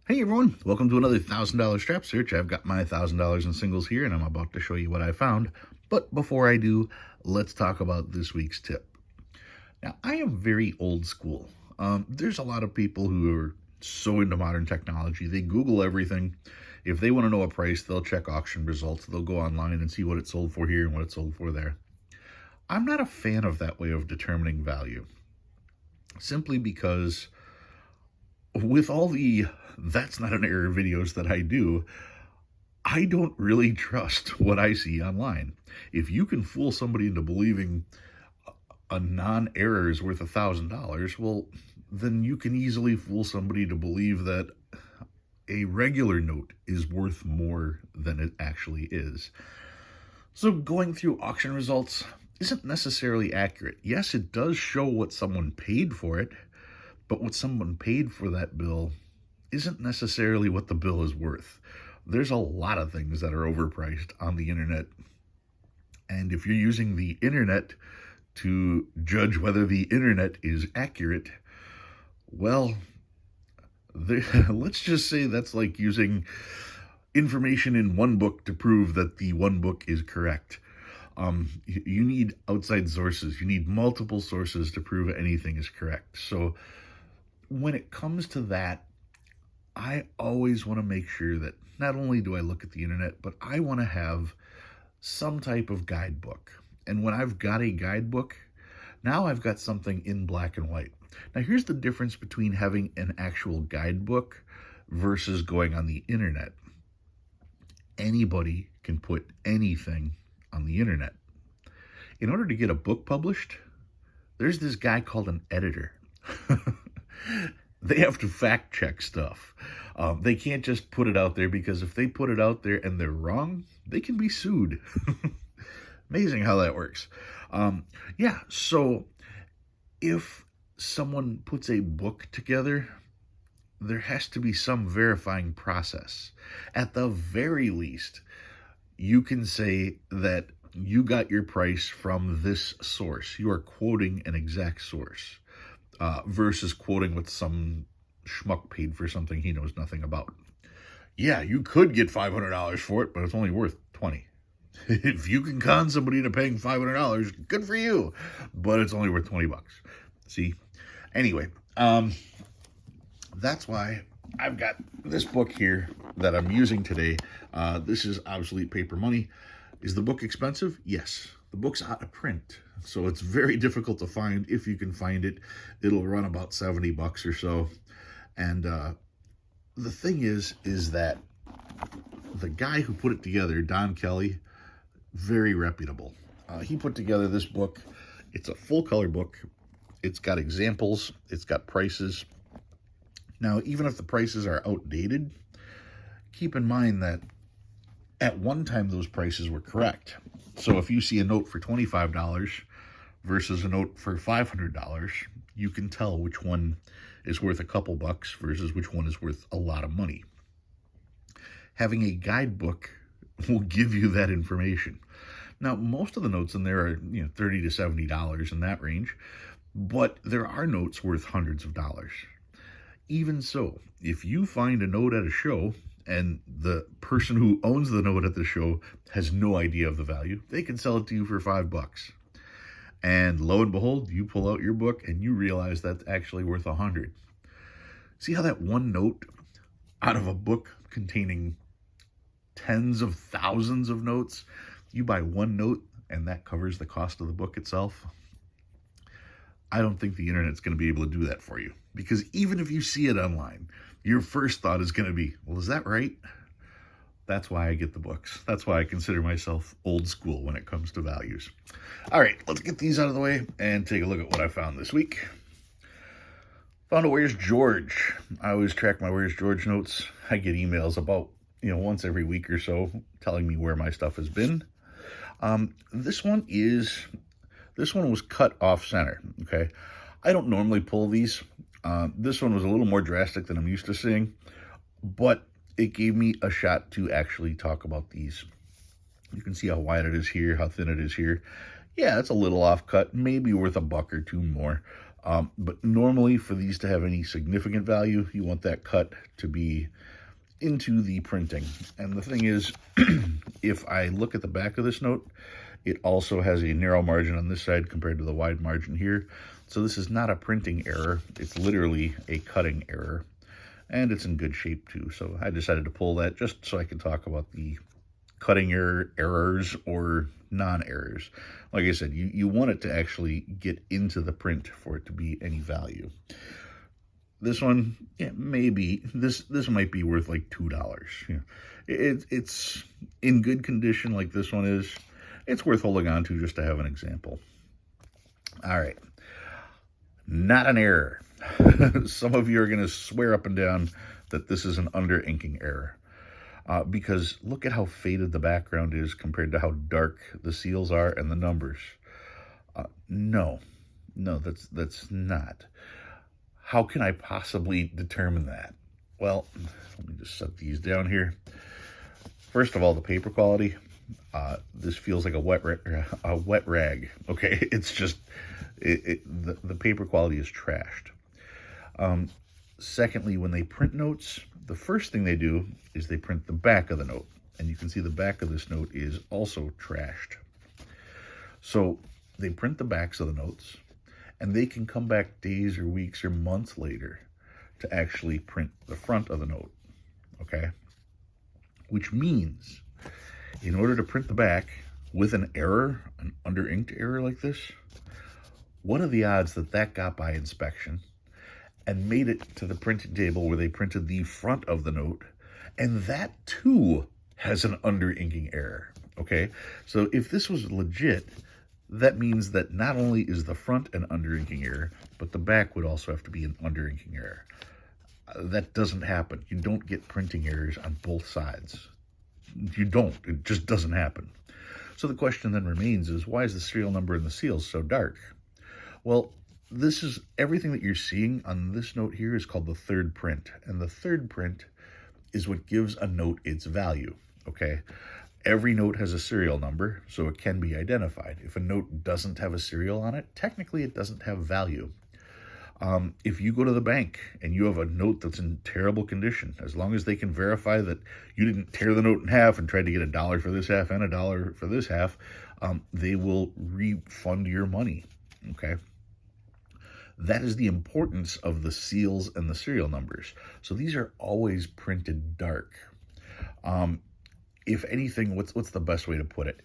Hey everyone, welcome to another $1,000 strap search. I've got my $1,000 in singles here and I'm about to show you what I found. But before I do, let's talk about this week's tip. Now, I am very old school. There's a lot of people who are so into modern technology. They Google everything. If they want to know a price, they'll check auction results. They'll go online and see what it sold for here and what it sold for there. I'm not a fan of that way of determining value, simply because with all the "that's not an error" videos that I do, I don't really trust what I see online. If you can fool somebody into believing a non-error is worth $1,000, well, then you can easily fool somebody to believe that a regular note is worth more than it actually is. So going through auction results isn't necessarily accurate. Yes, it does show what someone paid for it, but what someone paid for that bill isn't necessarily what the bill is worth. There's a lot of things that are overpriced on the internet. And if you're using the internet to judge whether the internet is accurate, well, let's just say that's like using information in one book to prove that the one book is correct. You need outside sources. You need multiple sources to prove anything is correct. So when it comes to that, I always want to make sure that not only do I look at the internet, but I want to have some type of guidebook. And when I've got a guidebook, now I've got something in black and white. Now, here's the difference between having an actual guidebook versus going on the internet. Anybody can put anything on the internet. In order to get a book published, there's this guy called an editor. They have to fact check stuff. They can't just put it out there, because if they put it out there and they're wrong, they can be sued. Amazing how that works. So if someone puts a book together, there has to be some verifying process. At the very least, you can say that you got your price from this source. You are quoting an exact source. Versus quoting what some schmuck paid for something he knows nothing about. Yeah, you could get $500 for it, but it's only worth $20. If you can con somebody into paying $500, good for you, but it's only worth $20. See? Anyway, that's why I've got this book here that I'm using today. This is Obsolete Paper Money. Is the book expensive? Yes. The book's out of print, so it's very difficult to find. If you can find it, it'll run about $70 or so. And the thing is that the guy who put it together, Don Kelly, very reputable. He put together this book. It's a full color book. It's got examples. It's got prices. Now, even if the prices are outdated, keep in mind that at one time those prices were correct. So if you see a note for $25 versus a note for $500, you can tell which one is worth a couple bucks versus which one is worth a lot of money. Having a guidebook will give you that information. Now, most of the notes in there are $30 to $70 in that range, but there are notes worth hundreds of dollars. Even so, if you find a note at a show and the person who owns the note at the show has no idea of the value, they can sell it to you for $5. And lo and behold, you pull out your book and you realize that's actually worth $100. See how that one note out of a book containing tens of thousands of notes, you buy one note and that covers the cost of the book itself? I don't think the internet's going to be able to do that for you, because even if you see it online, your first thought is going to be, well, is that right? That's why I get the books. That's why I consider myself old school when it comes to values. All right, let's get these out of the way and take a look at what I found this week. Found a Where's George. I always track my Where's George notes. I get emails about, once every week or so telling me where my stuff has been. This one was cut off center, okay? I don't normally pull these. This one was a little more drastic than I'm used to seeing, but it gave me a shot to actually talk about these. You can see how wide it is here, how thin it is here. Yeah, it's a little off cut, maybe worth $1 or $2 more. But normally for these to have any significant value, you want that cut to be into the printing. And the thing is, if I look at the back of this note, it also has a narrow margin on this side compared to the wide margin here. So this is not a printing error. It's literally a cutting error. And it's in good shape too. So I decided to pull that just so I could talk about the cutting errors or non-errors. Like I said, you want it to actually get into the print for it to be any value. This one, yeah, maybe this might be worth like $2. You know, it's in good condition like this one is. It's worth holding on to just to have an example. All right, not an error. Some of you are going to swear up and down that this is an under-inking error. Because look at how faded the background is compared to how dark the seals are and the numbers. No, that's not. How can I possibly determine that? Well, let me just set these down here. First of all, the paper quality. This feels like a wet rag. Okay, it's just the paper quality is trashed. Secondly, when they print notes, the first thing they do is they print the back of the note. And you can see the back of this note is also trashed. So they print the backs of the notes, and they can come back days or weeks or months later to actually print the front of the note, okay? Which means in order to print the back with an error, an under-inked error like this, what are the odds that that got by inspection and made it to the printing table where they printed the front of the note, and that too has an under-inking error, okay? So if this was legit, that means that not only is the front an under-inking error, but the back would also have to be an under-inking error. That doesn't happen. You don't get printing errors on both sides. You don't. It just doesn't happen. So the question then remains is, why is the serial number in the seals so dark? Well, this is everything that you're seeing on this note here is called the third print. And the third print is what gives a note its value, okay? Every note has a serial number, so it can be identified. If a note doesn't have a serial on it, technically it doesn't have value. If you go to the bank and you have a note that's in terrible condition, as long as they can verify that you didn't tear the note in half and try to get $1 for this half and $1 for this half, they will refund your money, okay? That is the importance of the seals and the serial numbers. So these are always printed dark. If anything, what's the best way to put it?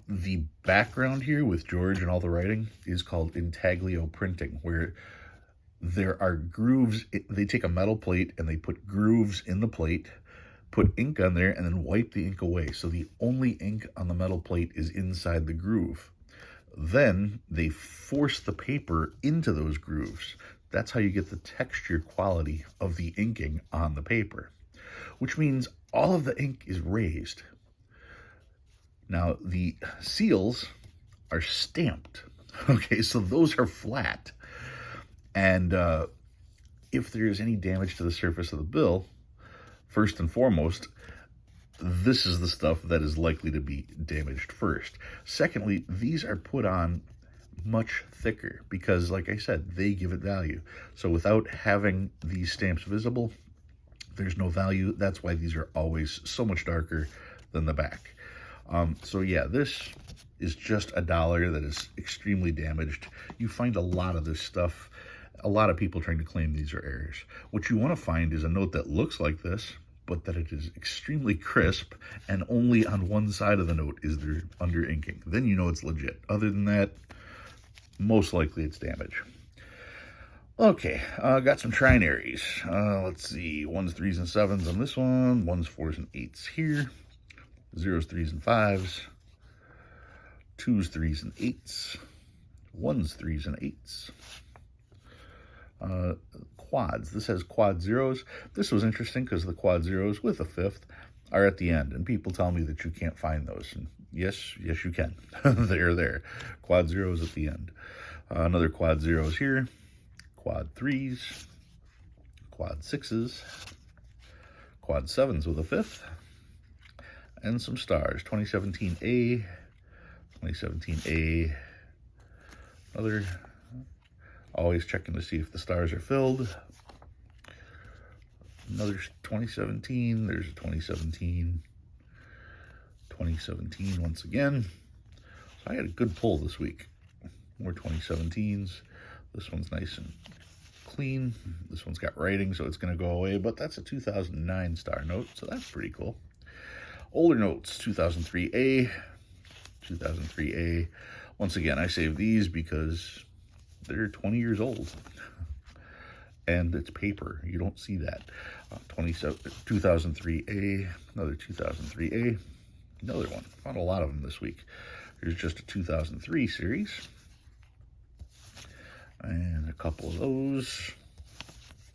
The background here with George and all the writing is called intaglio printing, where there are grooves. They take a metal plate and they put grooves in the plate, put ink on there, and then wipe the ink away. So the only ink on the metal plate is inside the groove. Then they force the paper into those grooves. That's how you get the texture quality of the inking on the paper, which means all of the ink is raised. Now, the seals are stamped. Okay, so those are flat. And if there's any damage to the surface of the bill, first and foremost, this is the stuff that is likely to be damaged first. Secondly, these are put on much thicker because, like I said, they give it value. So without having these stamps visible, there's no value. That's why these are always so much darker than the back. So yeah, this is just $1 that is extremely damaged. You find a lot of this stuff, a lot of people trying to claim these are errors. What you want to find is a note that looks like this, but that it is extremely crisp, and only on one side of the note is there under inking. Then you know it's legit. Other than that, most likely it's damage. Okay, got some trinaries. Let's see, 1s, 3s, and 7s on this one, 1s, 4s, and 8s here, 0s, 3s, and 5s, 2s, 3s, and 8s, 1s, 3s, and 8s. Quads. This has quad zeros. This was interesting because the quad zeros with a fifth are at the end, and people tell me that you can't find those. And yes, you can. They're there. Quad zeros at the end. Another quad zeros here. Quad 3s. Quad 6s. Quad 7s with a fifth. And some stars. 2017A. 2017A. Another Always checking to see if the stars are filled. Another 2017. There's a 2017. 2017 once again. So I had a good pull this week. More 2017s. This one's nice and clean. This one's got writing, so it's going to go away, but that's a 2009 star note, so that's pretty cool. Older notes, 2003A, 2003A. Once again, I saved these because they're 20 years old. And it's paper. You don't see that. 2003A, another 2003A, another one. Found a lot of them this week. Here's just a 2003 series. And a couple of those.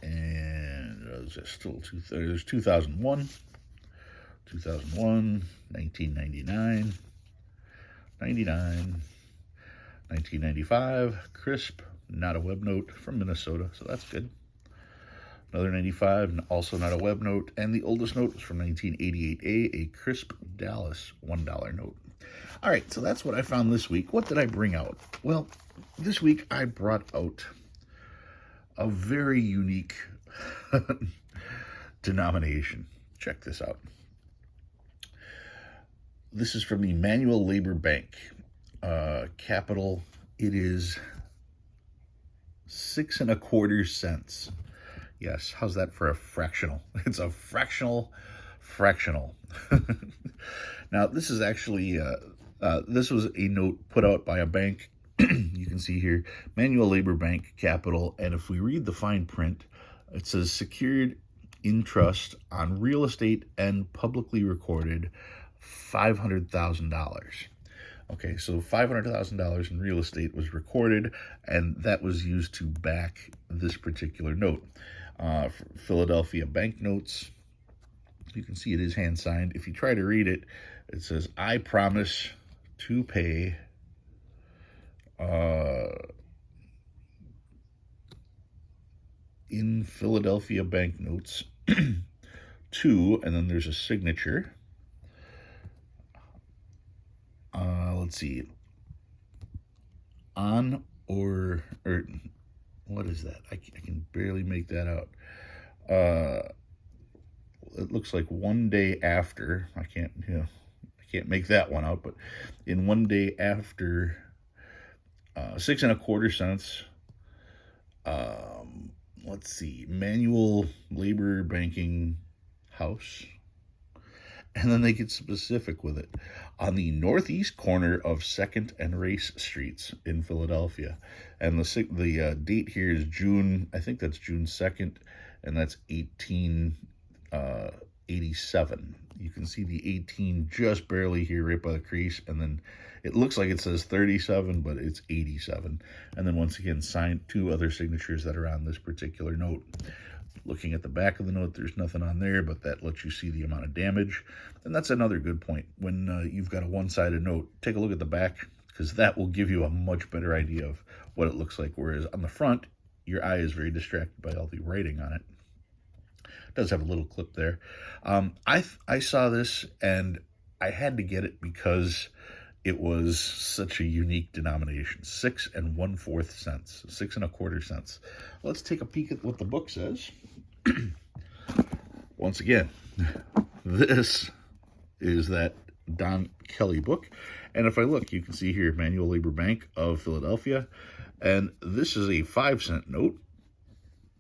And there's still there's 2001. 2001, 1999, 99, 1995, crisp, not a web note from Minnesota, so that's good. Another 95, also not a web note, and the oldest note is from 1988A, a crisp Dallas $1 note. All right, so that's what I found this week. What did I bring out? Well, this week I brought out a very unique denomination. Check this out. This is from the Manual Labor Bank. Capital, it is 6 1/4 cents. Yes, how's that for a fractional? It's a fractional. Now, this is actually, this was a note put out by a bank. You can see here, Manual Labor Bank, Capital, and if we read the fine print, it says secured in trust on real estate and publicly recorded $500,000. Okay, so $500,000 in real estate was recorded, and that was used to back this particular note. Philadelphia banknotes. You can see it is hand signed. If you try to read it, it says, "I promise to pay in Philadelphia banknotes to," and then there's a signature. Let's see, on or what is that? I can barely make that out. It looks like 1 day after. I can't make that one out, but in 1 day after, 6 1/4 cents. Let's see, Manual Labor Banking House. And then they get specific with it. On the northeast corner of 2nd and Race Streets in Philadelphia. And the date here is June, I think that's June 2nd, and that's 1887. You can see the 18 just barely here right by the crease, and then it looks like it says 37, but it's 87. And then once again, signed 2 other signatures that are on this particular note. Looking at the back of the note, there's nothing on there, but that lets you see the amount of damage. And that's another good point. When you've got a one-sided note, take a look at the back, because that will give you a much better idea of what it looks like. Whereas on the front, your eye is very distracted by all the writing on it. It does have a little clip there. I saw this, and I had to get it because it was such a unique denomination. 6 1/4 cents. 6 1/4 cents. Let's take a peek at what the book says. Once again, this is that Don Kelly book. And if I look, you can see here, Manual Labor Bank of Philadelphia. And this is a 5-cent note.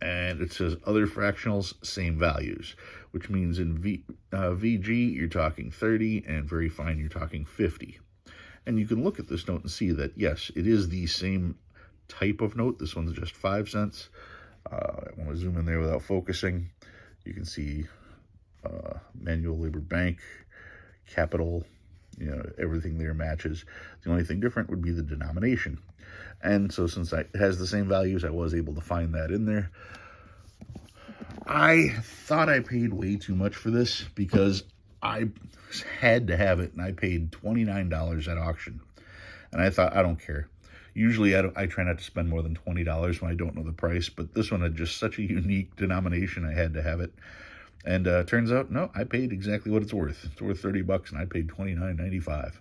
And it says other fractionals, same values, which means in VG, you're talking 30, and very fine, you're talking 50. And you can look at this note and see that, yes, it is the same type of note. This one's just 5 cents. I want to zoom in there without focusing. You can see Manual Labor Bank, Capital, everything there matches. The only thing different would be the denomination. And so since it has the same values, I was able to find that in there. I thought I paid way too much for this because I had to have it, and I paid $29 at auction. And I thought, I don't care. Usually I try not to spend more than $20 when I don't know the price, but this one had just such a unique denomination, I had to have it. And turns out, no, I paid exactly what it's worth. It's worth $30, and I paid $29.95.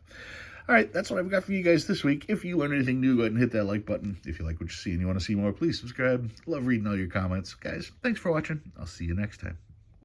All right, that's what I've got for you guys this week. If you learned anything new, go ahead and hit that like button. If you like what you see and you want to see more, please subscribe. Love reading all your comments. Guys, thanks for watching. I'll see you next time.